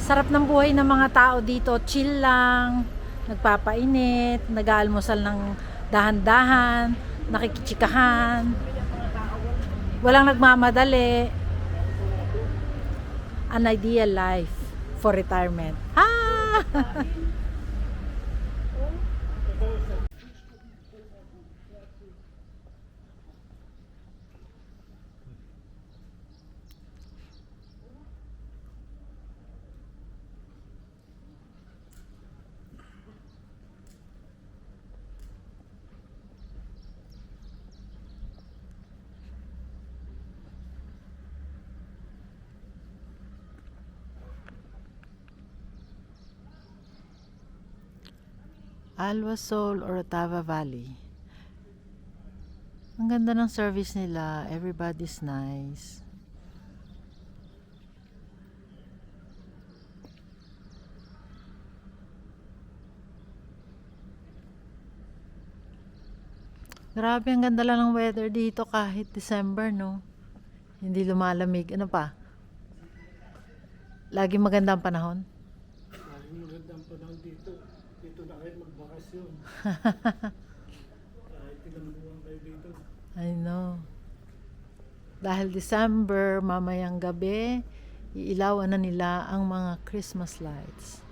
Sarap ng buhay ng mga tao dito. Chill lang, nagpapainit, nag-aalmusal ng dahan-dahan, nakikichikahan. Walang nagmamadali. An ideal life for retirement. Ah! Alwasol or Otava Valley. Ang ganda ng service nila. Everybody's nice. Grabe, ang ganda lang ng weather dito kahit December, no? Hindi lumalamig. Ano pa? Lagi maganda ang panahon. Laging magandang panahon dito. Dito na kayo magbakasyon. Kahit ilang buwan kayo dito. I know. Dahil December, mamayang gabi, iilawan na nila ang mga Christmas lights.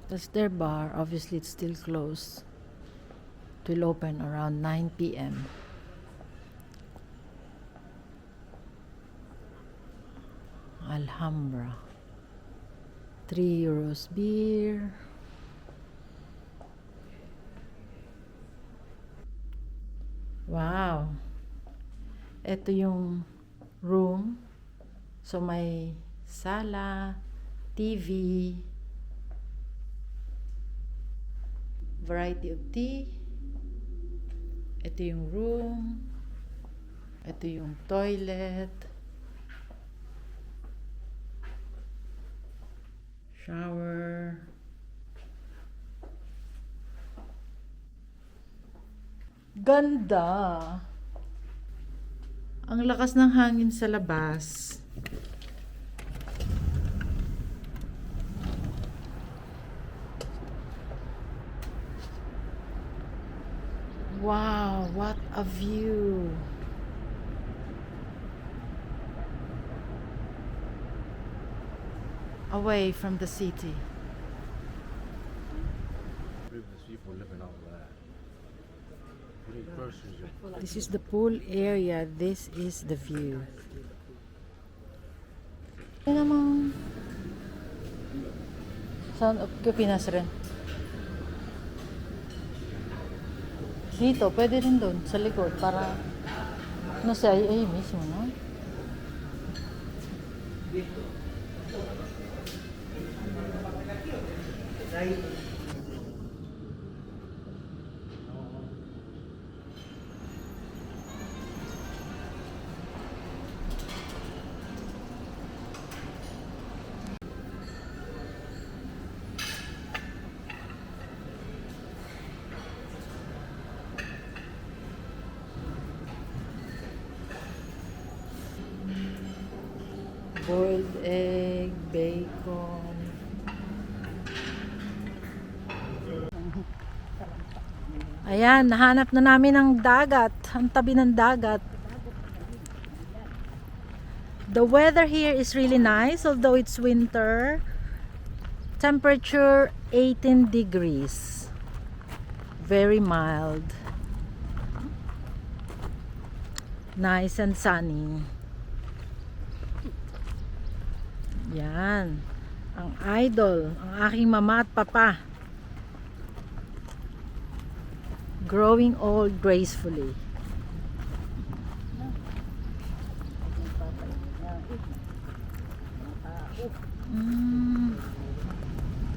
That's their bar. Obviously, it's still closed. It will open around 9 p.m. Alhambra. 3 euros beer. Wow. Ito yung room. So, may sala, TV, variety of tea. Ito yung room. Ito yung toilet. Shower. Ganda. Ang lakas ng hangin sa labas. Wow, what a view. Away from the city. There's people living out there. Putting groceries in. This is the pool area. This is the view. Ito namang Sound of Pinas rin. Dito, pwede rin doon, sa likod, para no sa ay mismo, no? Boiled egg, bacon. Ayan, nahanap na namin ang dagat, ang tabi ng dagat. The weather here is really nice, although it's winter. Temperature 18 degrees. Very mild. Nice and sunny. Yan. Ang idol, ang aking mama at papa. Growing old gracefully.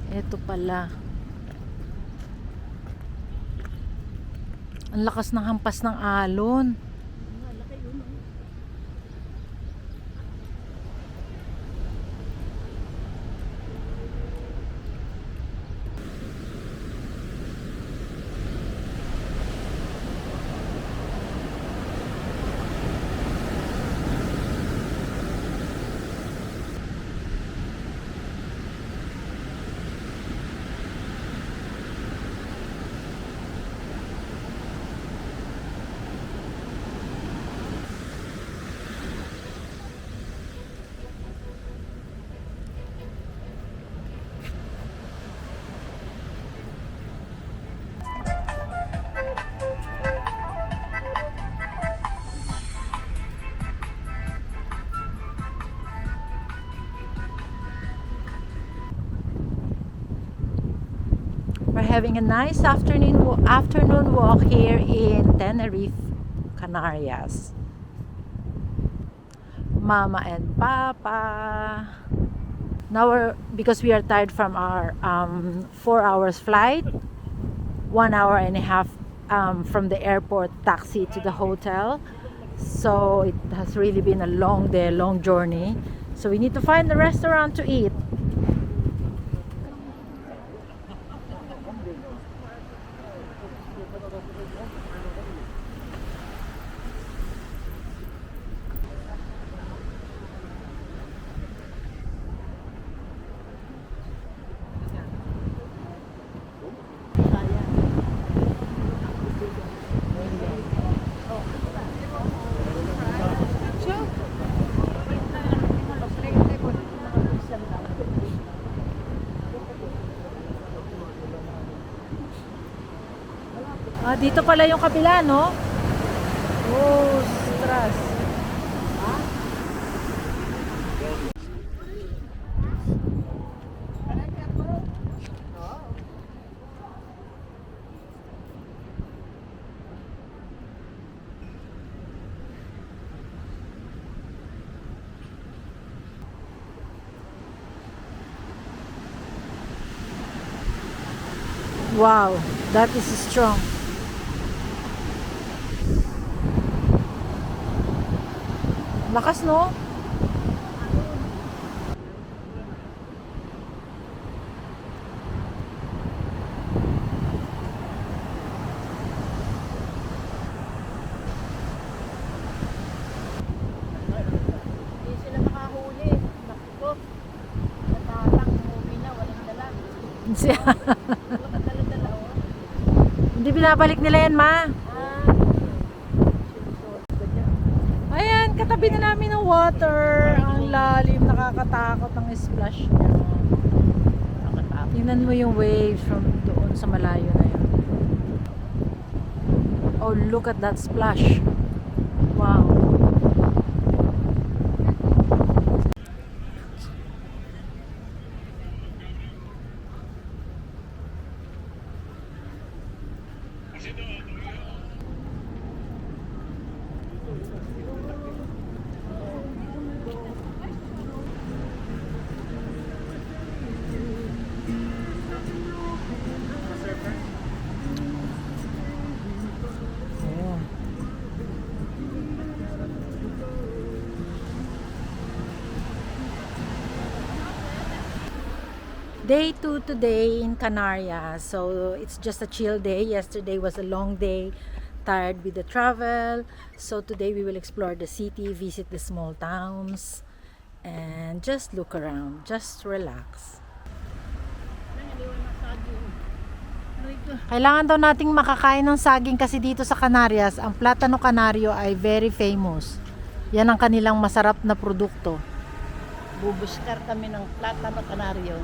Ito pala. Ang lakas ng hampas ng alon. We're having a nice afternoon walk here in Tenerife, Canarias. Mama and Papa. Now because we are tired from our 4 hours flight, 1 hour and a half from the airport taxi to the hotel. So it has really been a long day, long journey. So we need to find a restaurant to eat. Ah, dito pala yung kabila, no? Oh, stras. Wow, that is strong. Lakas, no? Hindi sila makahuli. Naku, matalang humi na, walang dala. Walang dala-dala, oh. Hindi binabalik nila yan, ma. Ayan, katabi na namin ng water. Ang lalim, nakakatakot ang splash niya. Tingnan mo yung waves from doon sa malayo na yun. Oh, look at that splash. Wow. Day 2 today in Canarias. So it's just a chill day. Yesterday was a long day, tired with the travel. So today we will explore the city, visit the small towns, and just look around, just relax. Kailangan daw nating makakain ng saging kasi dito sa Canarias, ang Plátano Canario ay very famous. Yan ang kanilang masarap na produkto. Bubuskar kami ng Plátano Canario.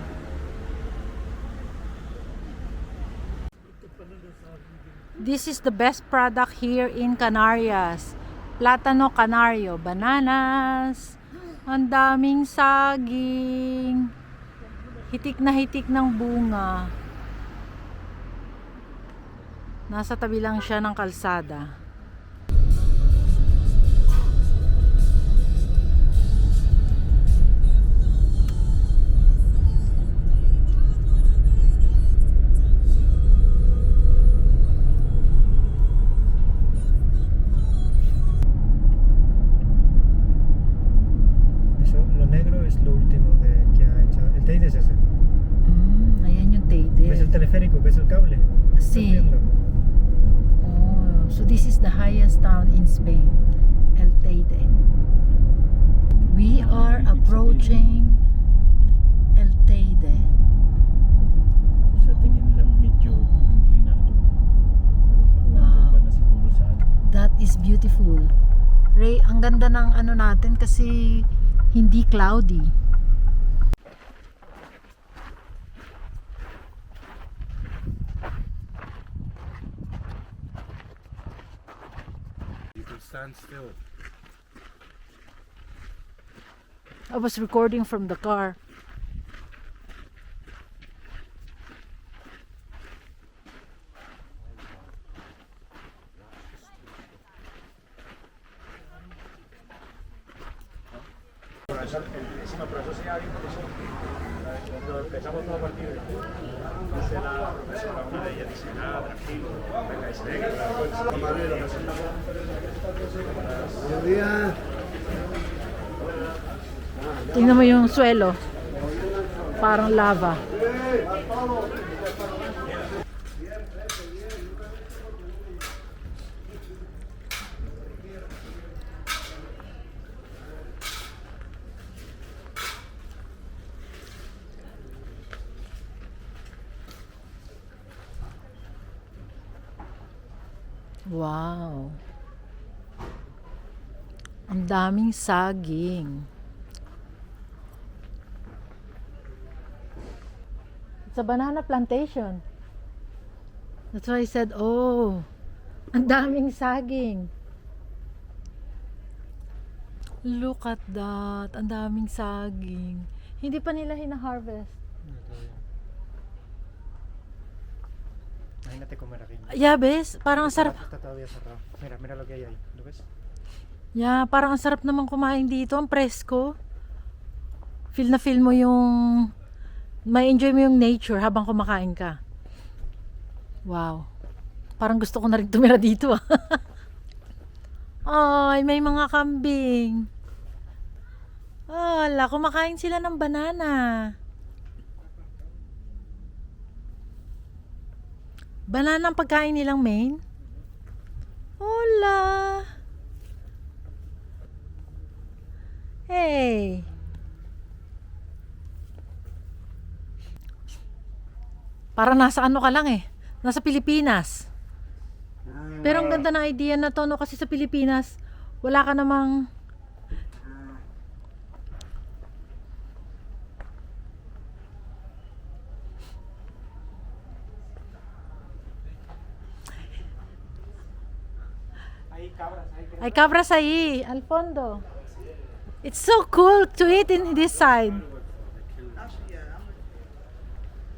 This is the best product here in Canarias. Plátano Canario, bananas. Ang daming saging. Hitik na hitik ng bunga. Nasa tabi lang siya ng kalsada. Eso, lo negro es lo último que ha hecho. El Teide es ese. Ayan yung ¿Ves el Teide. teleférico? ¿Ves el cable? Sí. ¿Estás viendo? Oh, so this is the highest town in Spain, El Teide. We are approaching El Teide. Sa tingin lang medyo inclinado. Pero pag nandun ka na siguro sa ano. That is beautiful. Ray, ang ganda ng ano natin kasi hindi cloudy. You can stand still. I was recording from the car. Encima, pero eso sí hay un profesor. Cuando empezamos todo a partir de dice la profesora, una de ellas dice, nada, tranquilo, venga, y se ve que lo presentamos. Buenos días. Tingnan mo yung suelo. Parang lava. Wow. Ang daming saging. It's a banana plantation. That's why I said, oh, ang daming saging. Look at that. Ang daming saging. Hindi pa nila hina-harvest. Imagínate comer aquí. Yeah, bes. Parang ang sarap. Está todavía cerrado. Mira, mira lo que hay ahí. ¿Lo ves? Yeah, parang ang sarap naman kumain dito. Ang presko. Feel na feel mo yung... May enjoy mo yung nature habang kumakain ka. Wow. Parang gusto ko na rin tumira dito ah. Ay, may mga kambing. Ala, kumakain sila ng banana. Banana ang pagkain nilang main. Hola. Hey. Parang nasa ano ka lang eh. Nasa Pilipinas. Pero ang ganda ng idea na to, no? Kasi sa Pilipinas, wala ka namang... Hay cabras ahí, al fondo. It's so cool to eat in this side.